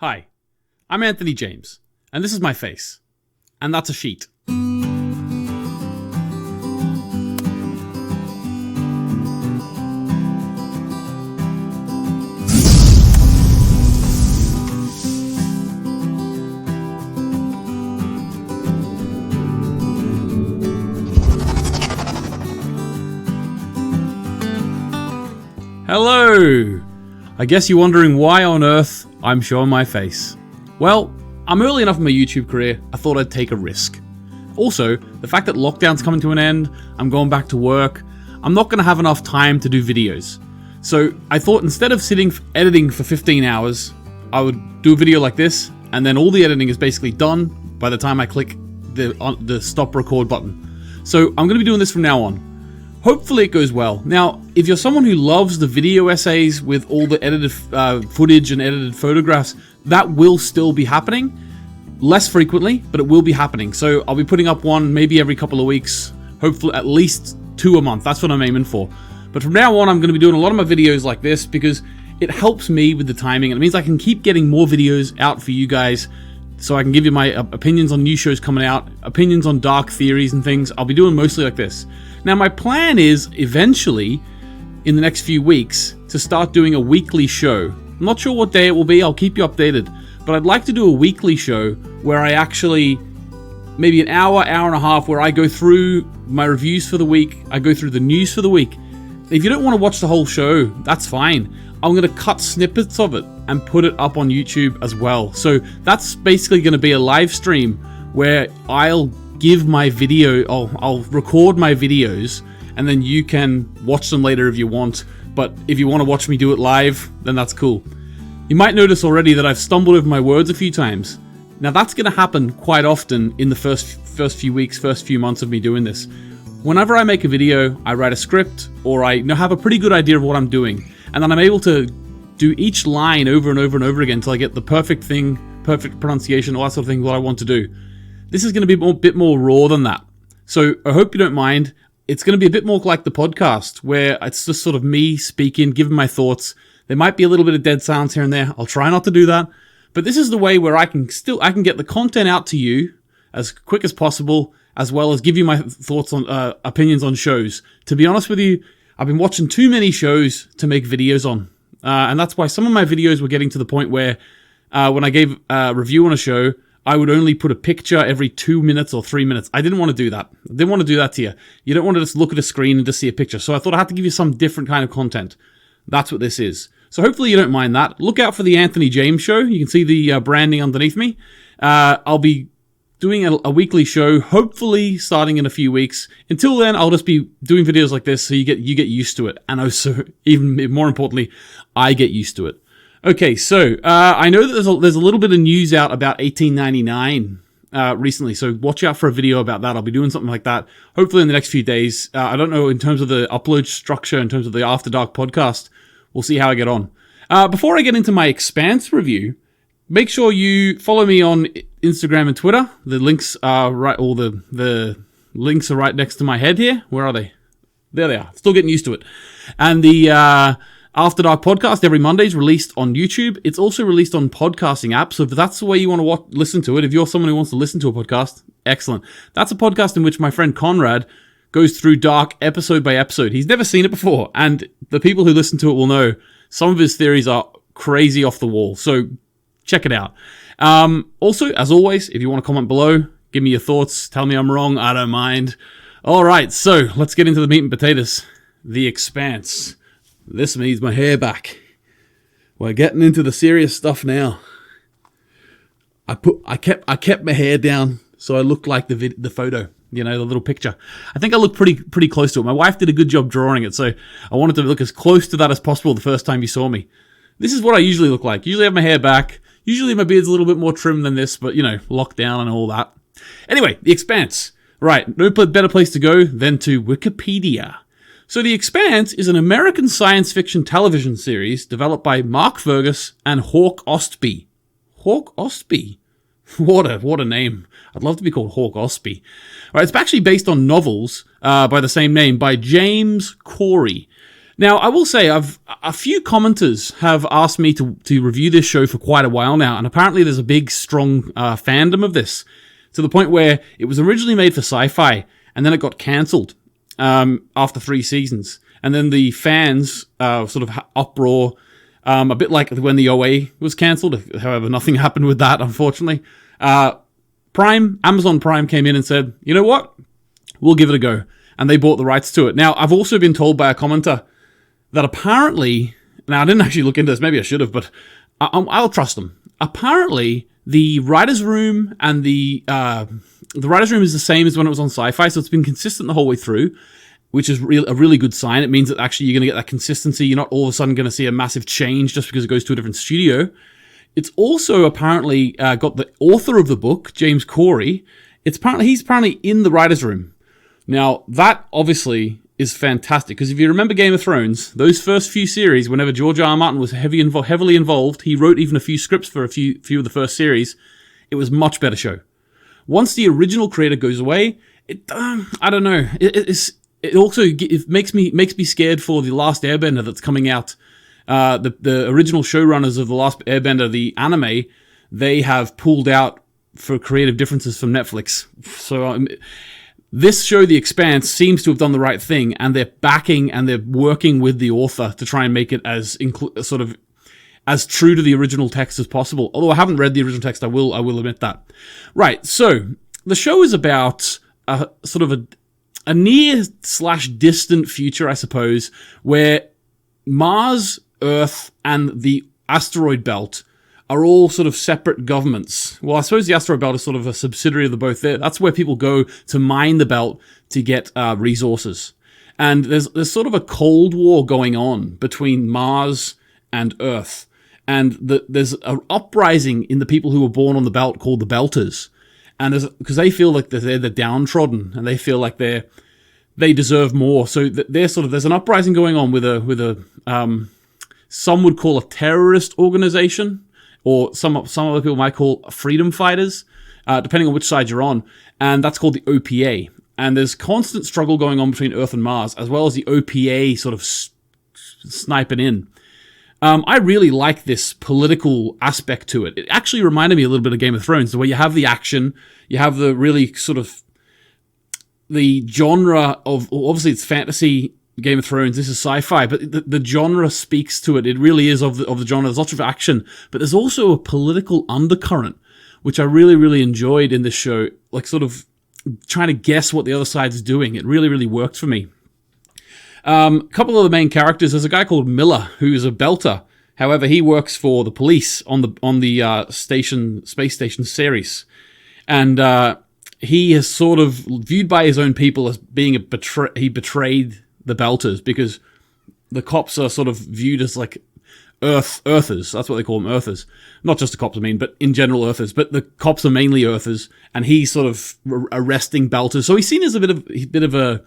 Hi, I'm Anthony James, and this is my face. And that's a sheet. Hello! I guess you're wondering why on earth I'm showing my face. Well, I'm early enough in my YouTube career, I thought I'd take a risk. Also, the fact that lockdown's coming to an end, I'm going back to work, I'm not going to have enough time to do videos. So I thought instead of sitting editing for 15 hours, I would do a video like this, and then all the editing is basically done by the time I click the stop record button. So I'm going to be doing this from now on. Hopefully it goes well. Now, if you're someone who loves the video essays with all the edited footage and edited photographs, that will still be happening. Less frequently, but it will be happening. So I'll be putting up one maybe every couple of weeks, hopefully at least 2 a month. That's what I'm aiming for. But from now on, I'm going to be doing a lot of my videos like this because it helps me with the timing. And it means I can keep getting more videos out for you guys so I can give you my opinions on new shows coming out, opinions on dark theories and things. I'll be doing mostly like this. Now, my plan is eventually, in the next few weeks, to start doing a weekly show. I'm not sure what day it will be, I'll keep you updated. But I'd like to do a weekly show where I actually, maybe an hour, hour and a half, where I go through my reviews for the week, I go through the news for the week. If you don't want to watch the whole show, that's fine. I'm going to cut snippets of it and put it up on YouTube as well. So that's basically going to be a live stream where I'll give my video, I'll record my videos, and then you can watch them later if you want. But if you want to watch me do it live, then that's cool. You might notice already that I've stumbled over my words a few times. Now that's going to happen quite often in the first few weeks, first few months of me doing this. Whenever I make a video, I write a script, or I have a pretty good idea of what I'm doing, and then I'm able to do each line over and over and over again until I get the perfect thing, perfect pronunciation, all that sort of thing, what I want to do. This is going to be a bit more raw than that. So I hope you don't mind. It's going to be a bit more like the podcast, where it's just sort of me speaking, giving my thoughts. There might be a little bit of dead silence here and there. I'll try not to do that. But this is the way where I can get the content out to you as quick as possible, as well as give you my thoughts on opinions on shows. To be honest with you, I've been watching too many shows to make videos on. And that's why some of my videos were getting to the point where when I gave a review on a show, I would only put a picture every 2 minutes or 3 minutes. I didn't want to do that. I didn't want to do that to you. You don't want to just look at a screen and just see a picture. So I thought I had to give you some different kind of content. That's what this is. So hopefully you don't mind that. Look out for the Anthony James Show. You can see the branding underneath me. I'll be doing a weekly show, hopefully starting in a few weeks. Until then, I'll just be doing videos like this so you get used to it. And also, even more importantly, I get used to it. Okay, so I know that there's a little bit of news out about 1899 recently, so watch out for a video about that. I'll be doing something like that, hopefully in the next few days. I don't know in terms of the upload structure, in terms of the After Dark podcast. We'll see how I get on. Before I get into my Expanse review, make sure you follow me on Instagram and Twitter. The links are right, all the links are right next to my head here. Where are they? There they are. Still getting used to it. And the After Dark podcast every Monday is released on YouTube. It's also released on podcasting apps. So if that's the way you want to listen to it, if you're someone who wants to listen to a podcast, excellent. That's a podcast in which my friend Conrad goes through Dark episode by episode. He's never seen it before. And the people who listen to it will know some of his theories are crazy off the wall. So check it out. Also, as always, if you want to comment below, give me your thoughts. Tell me I'm wrong. I don't mind. All right. So let's get into the meat and potatoes. The Expanse. This means my hair back. We're getting into the serious stuff now. I kept my hair down so I looked like the photo, the little picture. I think I look pretty close to it. My wife did a good job drawing it, so I wanted to look as close to that as possible the first time you saw me. This is what I usually look like. Usually I have my hair back. Usually my beard's a little bit more trim than this, but lockdown and all that. Anyway, The Expanse. Right, no better place to go than to Wikipedia. So The Expanse is an American science fiction television series developed by Mark Fergus and Hawk Ostby. Hawk Ostby? What a name. I'd love to be called Hawk Ostby. Right, it's actually based on novels by the same name by James Corey. Now, I will say, a few commenters have asked me to review this show for quite a while now, and apparently there's a big, strong fandom of this, to the point where it was originally made for Sci-Fi, and then it got cancelled after 3 seasons. And then the fans sort of uproar, a bit like when the OA was cancelled. However, nothing happened with that, unfortunately. Amazon Prime came in and said, you know what? We'll give it a go. And they bought the rights to it. Now, I've also been told by a commenter that apparently, now I didn't actually look into this, maybe I should have, but I'll trust them. Apparently, the writer's room and the writer's room is the same as when it was on Sci-Fi, so it's been consistent the whole way through, which is a really good sign. It means that actually you're going to get that consistency. You're not all of a sudden going to see a massive change just because it goes to a different studio. It's also apparently got the author of the book, James Corey. He's apparently in the writer's room. Now, that obviously is fantastic, because if you remember Game of Thrones, those first few series, whenever George R. R. Martin was heavily involved, he wrote even a few scripts for a few of the first series. It was a much better show. Once the original creator goes away, I don't know. It also makes me scared for The Last Airbender that's coming out. The original showrunners of The Last Airbender, the anime, they have pulled out for creative differences from Netflix. So this show, The Expanse, seems to have done the right thing, and they're backing and they're working with the author to try and make it as as true to the original text as possible. Although I haven't read the original text, I will admit that. Right, so the show is about a near/distant future, I suppose, where Mars, Earth, and the asteroid belt are all sort of separate governments. Well, I suppose the asteroid belt is sort of a subsidiary of the both there. That's where people go to mine the belt to get resources. And there's sort of a Cold War going on between Mars and Earth. And there's an uprising in the people who were born on the belt called the Belters. And because they feel like they're the downtrodden, and they feel like they deserve more. So there's an uprising going on with a some would call a terrorist organization, or some other people might call freedom fighters, depending on which side you're on. And that's called the OPA. And there's constant struggle going on between Earth and Mars, as well as the OPA sort of sniping in. I really like this political aspect to it. It actually reminded me a little bit of Game of Thrones, the way you have the action, you have the really sort of the genre of, obviously it's fantasy, Game of Thrones, this is sci-fi, but the genre speaks to it. It really is of the genre. There's lots of action, but there's also a political undercurrent, which I really, really enjoyed in this show, like sort of trying to guess what the other side's doing. It really, really worked for me. A couple of the main characters, there's a guy called Miller, who's a belter. However, he works for the police on the space station Ceres. And he is sort of viewed by his own people as being he betrayed the Belters, because the cops are sort of viewed as like Earthers. That's what they call them, Earthers. Not just the cops, I mean, but in general Earthers. But the cops are mainly Earthers, and he's sort of arresting Belters. So he's seen as a bit of a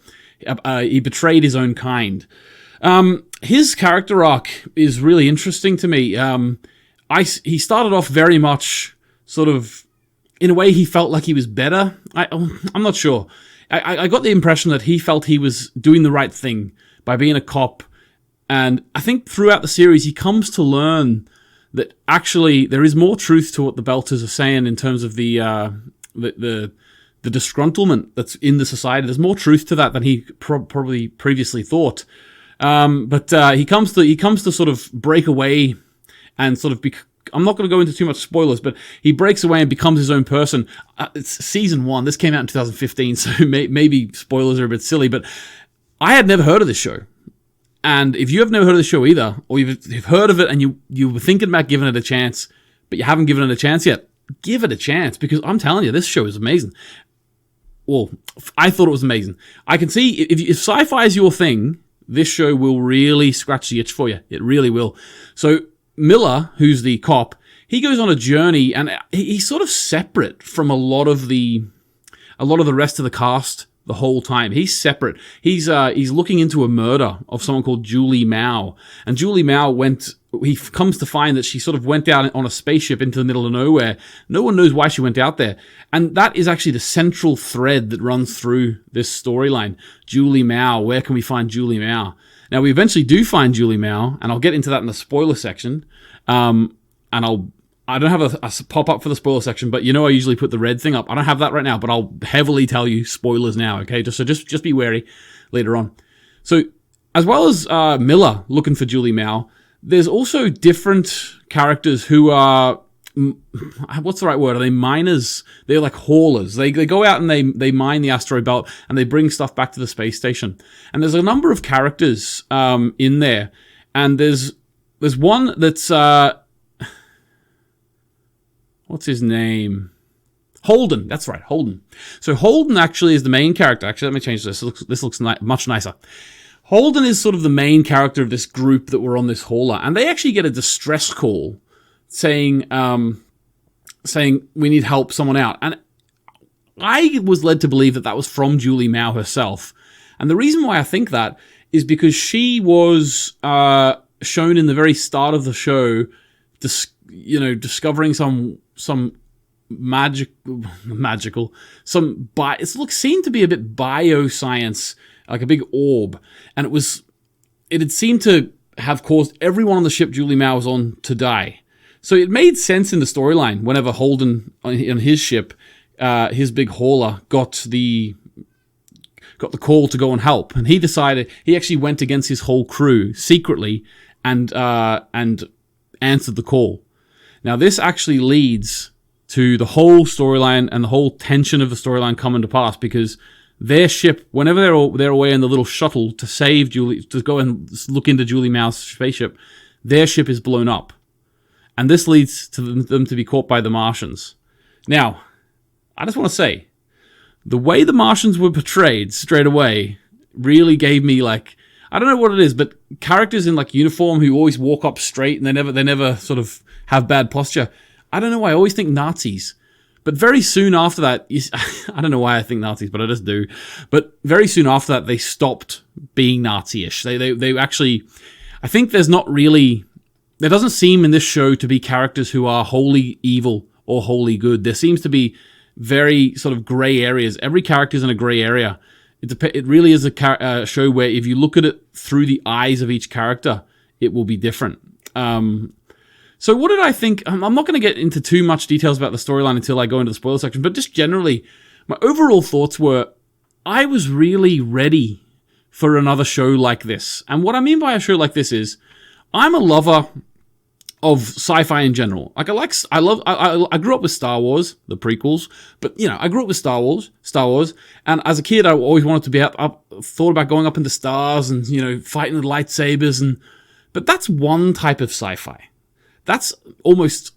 he betrayed his own kind. His character arc is really interesting to me. He started off very much sort of, in a way, he felt like he was better. I'm not sure. I got the impression that he felt he was doing the right thing by being a cop. And I think throughout the series, he comes to learn that actually there is more truth to what the Belters are saying in terms of the disgruntlement that's in the society. There's more truth to that than he probably previously thought. But he comes to sort of break away and sort of I'm not going to go into too much spoilers, but he breaks away and becomes his own person. It's season 1. This came out in 2015, so maybe spoilers are a bit silly, but I had never heard of this show. And if you have never heard of the show either, or you've heard of it and you were thinking about giving it a chance, but you haven't given it a chance yet, give it a chance, because I'm telling you, this show is amazing. Well, I thought it was amazing. I can see, if sci-fi is your thing, this show will really scratch the itch for you. It really will. So Miller, who's the cop, he goes on a journey, and he's sort of separate from a lot of the rest of the cast the whole time. He's separate. He's looking into a murder of someone called Julie Mao, and Julie Mao he comes to find that she sort of went out on a spaceship into the middle of nowhere. No one knows why she went out there, and that is actually the central thread that runs through this storyline. Julie Mao, where can we find Julie Mao? Now, we eventually do find Julie Mao, and I'll get into that in the spoiler section. And I don't have a pop-up for the spoiler section, but I usually put the red thing up. I don't have that right now, but I'll heavily tell you spoilers now, okay? Just be wary later on. So, as well as Miller looking for Julie Mao, there's also different characters who are... What's the right word? Are they miners? They're like haulers. They go out and they mine the asteroid belt and they bring stuff back to the space station. And there's a number of characters in there. And there's one that's... what's his name? Holden. That's right, Holden. So Holden actually is the main character. Actually, let me change this. This looks much nicer. Holden is sort of the main character of this group that were on this hauler. And they actually get a distress call saying we need help, someone out. And I was led to believe that was from Julie Mao herself. And the reason why I think that is because she was shown in the very start of the show, discovering some magical, it seemed to be a bit bioscience, like a big orb. And it had seemed to have caused everyone on the ship Julie Mao was on to die. So it made sense in the storyline whenever Holden on his ship, his big hauler, got the call to go and help, and he actually went against his whole crew secretly and answered the call. Now this actually leads to the whole storyline and the whole tension of the storyline coming to pass, because their ship, whenever they're away in the little shuttle to save Julie, to go and look into Julie Mao's spaceship, their ship is blown up. And this leads to them to be caught by the Martians. Now, I just want to say, the way the Martians were portrayed straight away really gave me I don't know what it is, but characters in uniform who always walk up straight and they never sort of have bad posture. I don't know why, I always think Nazis. But very soon after that, I don't know why I think Nazis, but I just do. But very soon after that, they stopped being Nazi-ish. They actually, I think there doesn't seem in this show to be characters who are wholly evil or wholly good. There seems to be very sort of gray areas. Every character's in a gray area. It really is a show where if you look at it through the eyes of each character, it will be different. So what did I think? I'm not going to get into too much details about the storyline until I go into the spoiler section, but just generally, my overall thoughts were, I was really ready for another show like this. And what I mean by a show like this is, I'm a lover of sci-fi in general. I grew up with Star Wars, the prequels, but I grew up with Star Wars, and as a kid I always wanted to be thought about going up in the stars and fighting with lightsabers, but that's one type of sci-fi. That's almost,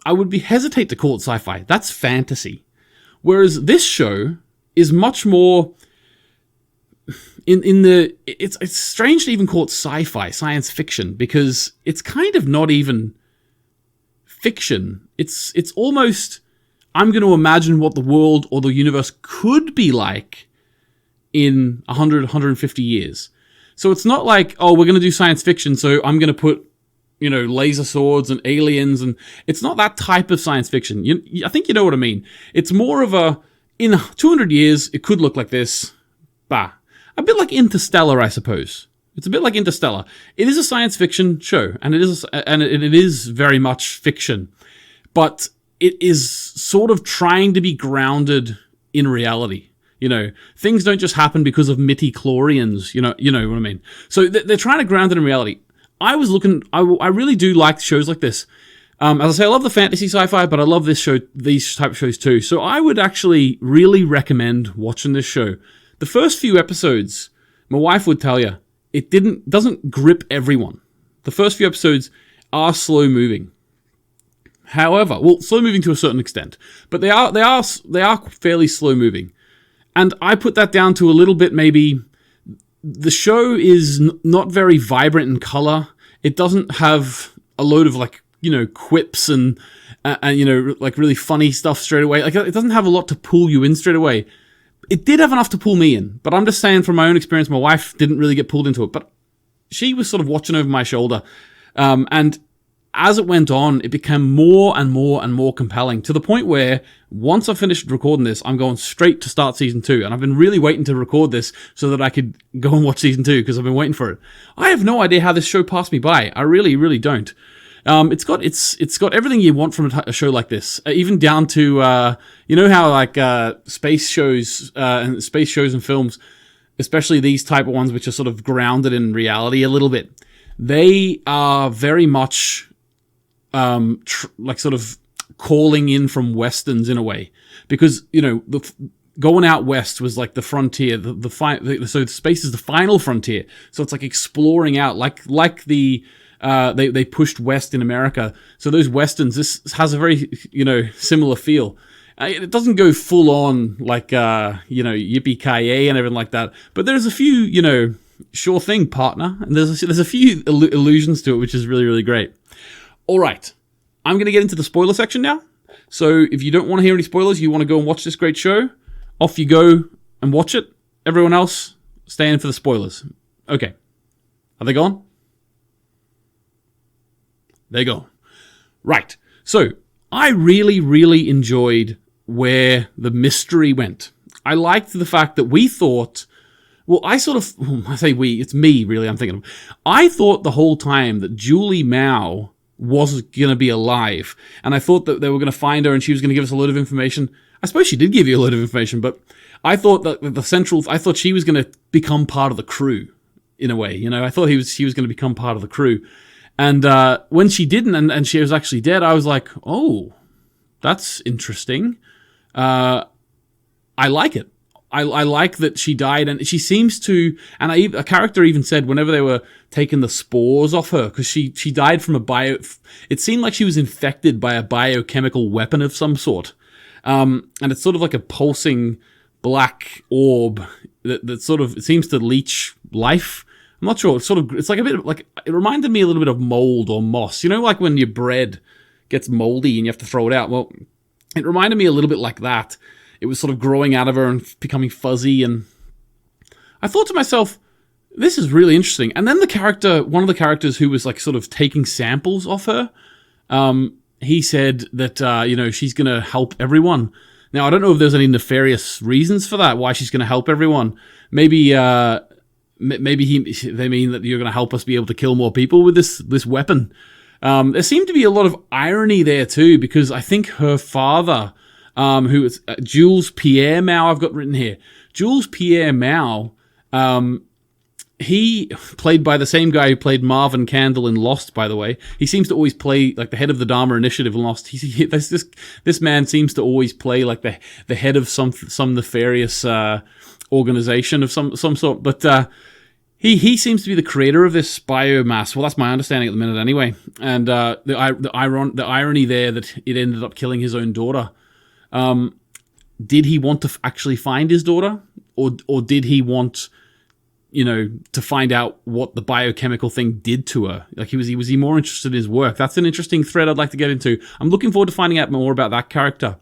I would hesitate to call it sci-fi. That's fantasy. Whereas this show is much more it's strange to even call it sci-fi, science fiction, because it's kind of not even fiction. It's almost, I'm going to imagine what the world or the universe could be like in 100, 150 years. So it's not like, oh, we're going to do science fiction, so I'm going to put laser swords and aliens, and it's not that type of science fiction. I think you know what I mean. It's more of in 200 years, it could look like this. A bit like Interstellar, I suppose. It's a bit like Interstellar. It is a science fiction show, and it is very much fiction, but it is sort of trying to be grounded in reality. Things don't just happen because of midi-chlorians. You know what I mean. So they're trying to ground it in reality. I really do like shows like this. As I say, I love the fantasy sci-fi, but I love these type of shows too. So I would actually really recommend watching this show. The first few episodes, my wife would tell you, it doesn't grip everyone. The first few episodes are slow moving. However, slow moving to a certain extent, but they are fairly slow moving. And I put that down to a little bit maybe the show is not very vibrant in color. It doesn't have a load of quips and really funny stuff straight away. It doesn't have a lot to pull you in straight away. It did have enough to pull me in, but I'm just saying from my own experience, my wife didn't really get pulled into it, but she was sort of watching over my shoulder. And as it went on, it became more and more and more compelling, to the point where once I finished recording this, I'm going straight to start season 2. And I've been really waiting to record this so that I could go and watch season 2, because I've been waiting for it. I have no idea how this show passed me by. I really, really don't. It's got everything you want from a show like this, even down to you know how like space shows and films, especially these type of ones which are sort of grounded in reality a little bit. They are very much like sort of calling in from westerns in a way, because going out west was like the frontier, so space is the final frontier. So it's like exploring out, like the they pushed west in America. So those westerns, this has a very similar feel. It doesn't go full on like yippee-ki-yay and everything like that, but there's a few sure thing, partner, and there's a few allusions to it, which is really, really great. All right, I'm going to get into the spoiler section now. So if you don't want to hear any spoilers, you want to go and watch this great show, off you go and watch it. Everyone else, stay in for the spoilers. Okay. Are they gone? They're gone. Right. So I really, really enjoyed where the mystery went. I liked the fact that we thought... Well, I say we, it's me, really, I'm thinking of. I thought the whole time that Julie Mao was going to be alive. And I thought that they were going to find her and she was going to give us a load of information. I suppose she did give you a load of information, but I thought that I thought she was going to become part of the crew, in a way. I thought she was going to become part of the crew. And when she didn't and she was actually dead, I was like, oh, that's interesting. I like it. I like that she died, and she seems to, and a character even said whenever they were taking the spores off her, because she died from it seemed like she was infected by a biochemical weapon of some sort. And it's sort of like a pulsing black orb that sort of, it seems to leech life. I'm not sure, it's like a bit of, like, it reminded me a little bit of mold or moss. Like when your bread gets moldy and you have to throw it out? Well, it reminded me a little bit like that. It was sort of growing out of her and becoming fuzzy, and I thought to myself, this is really interesting. And then one of the characters who was like sort of taking samples off her, he said that, she's going to help everyone. Now, I don't know if there's any nefarious reasons for that, why she's going to help everyone. Maybe they mean that you're going to help us be able to kill more people with this weapon. There seemed to be a lot of irony there too, because I think her father... who is Jules Pierre Mao, I've got written here. Jules Pierre Mao, he played by the same guy who played Marvin Candle in Lost, by the way. He seems to always play like the head of the Dharma Initiative in Lost. This man seems to always play like the head of some nefarious organization of some sort. But he seems to be the creator of this biomass. Well, that's my understanding at the minute, anyway. And the irony there that it ended up killing his own daughter. Did he want to actually find his daughter, or did he want, to find out what the biochemical thing did to her? Like, was he more interested in his work? That's an interesting thread I'd like to get into. I'm looking forward to finding out more about that character.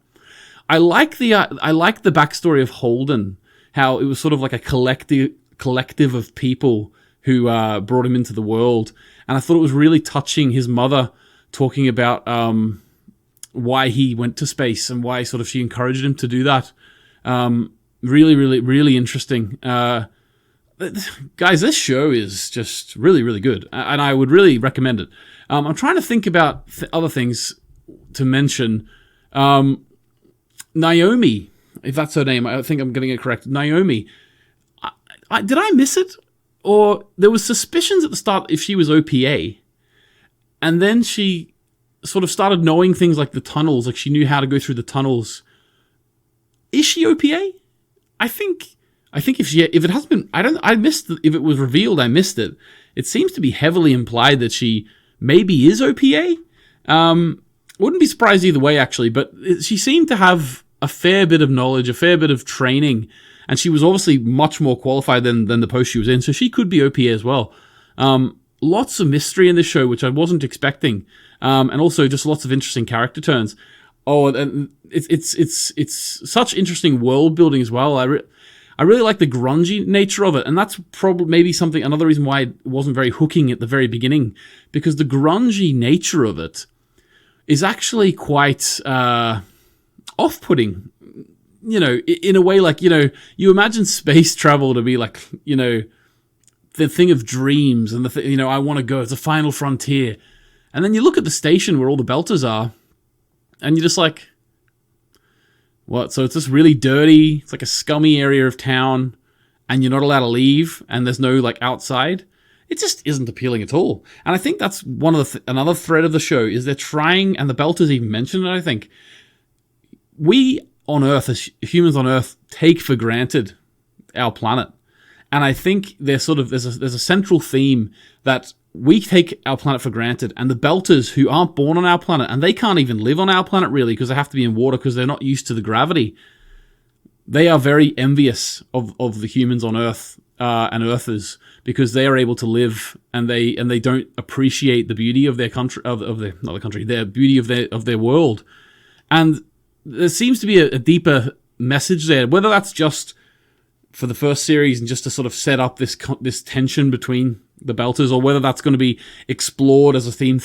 I like the backstory of Holden, how it was sort of like a collective of people who brought him into the world, and I thought it was really touching. His mother talking about why he went to space and why sort of she encouraged him to do that. Really, really, really interesting. Guys, this show is just really, really good, and I would really recommend it. I'm trying to think about other things to mention. Naomi, if that's her name, I think I'm getting it correct. Naomi. Did I miss it? Or there was suspicions at the start if she was OPA, and then she sort of started knowing things like the tunnels, like she knew how to go through the tunnels. Is she OPA? I think if it has been, I missed if it was revealed, I missed it. It seems to be heavily implied that she maybe is OPA. Wouldn't be surprised either way, actually, but she seemed to have a fair bit of knowledge, a fair bit of training, and she was obviously much more qualified than the post she was in, so she could be OPA as well. Lots of mystery in this show, which I wasn't expecting. And also just lots of interesting character turns. Oh, and it's such interesting world building as well. I really like the grungy nature of it, and that's probably maybe another reason why it wasn't very hooking at the very beginning, because the grungy nature of it is actually quite off-putting. You know, in a way, like, you know, you imagine space travel to be like, you know, the thing of dreams and you know, I want to go, it's a final frontier. And then you look at the station where all the belters are, and you're just like, what? So it's this really dirty, it's like a scummy area of town, and you're not allowed to leave, and there's no like outside. It just isn't appealing at all. And I think that's one of another thread of the show is they're trying, and the belters even mentioned it, I think. We on Earth, as humans on Earth, take for granted our planet. And I think there's a central theme that we take our planet for granted, and the belters who aren't born on our planet, and they can't even live on our planet really because they have to be in water because they're not used to the gravity. They are very envious of the humans on Earth and Earthers because they are able to live, and they don't appreciate the beauty of their country, their beauty of their world. And there seems to be a deeper message there, whether that's just for the first series and just to sort of set up this tension between the belters, or whether that's going to be explored as a theme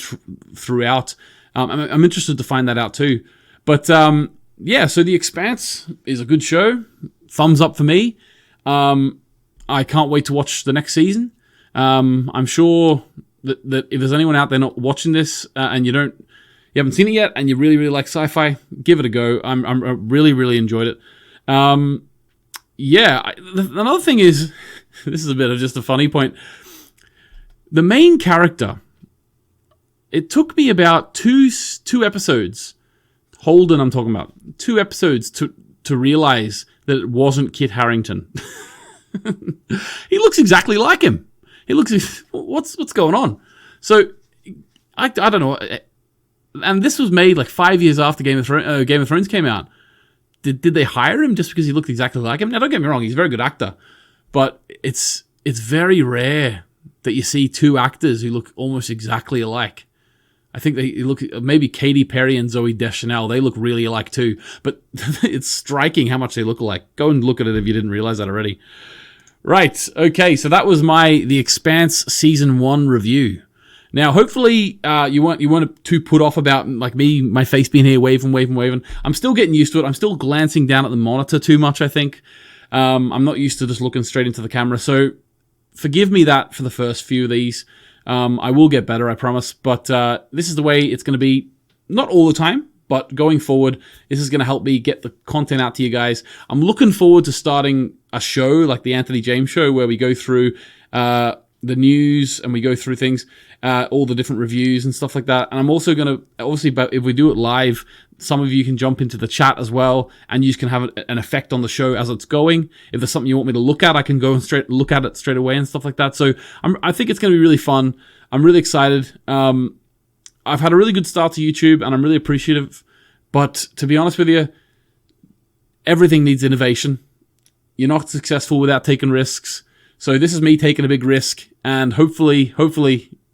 throughout. I'm interested to find that out too. But yeah, so The Expanse is a good show. Thumbs up for me. I can't wait to watch the next season. I'm sure that if there's anyone out there not watching this and you haven't seen it yet and you really, really like sci-fi, give it a go. I really, really enjoyed it. Yeah, another thing is, this is a bit of just a funny point. The main character, it took me about two episodes, Holden I'm talking about, 2 episodes to realize that it wasn't Kit Harington. He looks exactly like him. He looks, what's going on? So, I don't know, and this was made like 5 years after Game of Thrones came out. Did they hire him just because he looked exactly like him? Now, don't get me wrong, he's a very good actor, but it's very rare that you see 2 actors who look almost exactly alike. I think they look, maybe Katy Perry and Zooey Deschanel, they look really alike too, but it's striking how much they look alike. Go and look at it if you didn't realize that already. Right, okay, so that was The Expanse Season 1 review. Now, hopefully, you weren't too put off about, like me, my face being here waving. I'm still getting used to it. I'm still glancing down at the monitor too much, I think. I'm not used to just looking straight into the camera, so forgive me that for the first few of these. I will get better, I promise, but this is the way it's going to be, not all the time, but going forward, this is going to help me get the content out to you guys. I'm looking forward to starting a show like the Anthony James Show, where we go through the news and we go through things, all the different reviews and stuff like that. And I'm also going to, obviously, but if we do it live, some of you can jump into the chat as well, and you can have an effect on the show as it's going. If there's something you want me to look at, I can go and look at it straight away and stuff like that. So I think it's going to be really fun. I'm really excited. I've had a really good start to YouTube, and I'm really appreciative. But to be honest with you, everything needs innovation. You're not successful without taking risks. So this is me taking a big risk, and hopefully,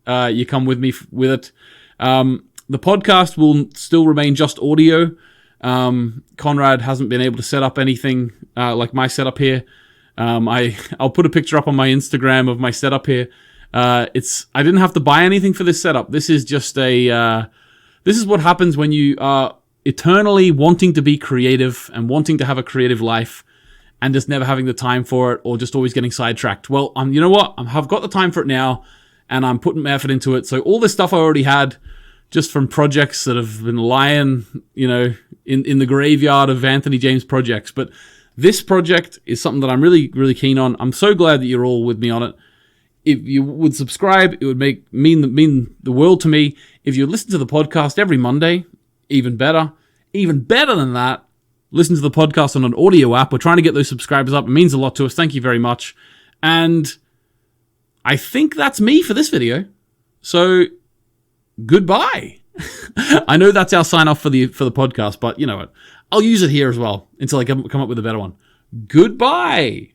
you come with me with it. The podcast will still remain just audio. Conrad hasn't been able to set up anything like my setup here. I'll put a picture up on my Instagram of my setup here. I didn't have to buy anything for this setup. This is just this is what happens when you are eternally wanting to be creative and wanting to have a creative life, and just never having the time for it, or just always getting sidetracked. Well, you know what? I've got the time for it now, and I'm putting effort into it. So all this stuff I already had, just from projects that have been lying, in the graveyard of Anthony James projects. But this project is something that I'm really, really keen on. I'm so glad that you're all with me on it. If you would subscribe, it would mean the world to me. If you listen to the podcast every Monday, even better. Even better than that, listen to the podcast on an audio app. We're trying to get those subscribers up. It means a lot to us. Thank you very much. And I think that's me for this video. So, goodbye. I know that's our sign off for the podcast, but you know what? I'll use it here as well until I come up with a better one. Goodbye.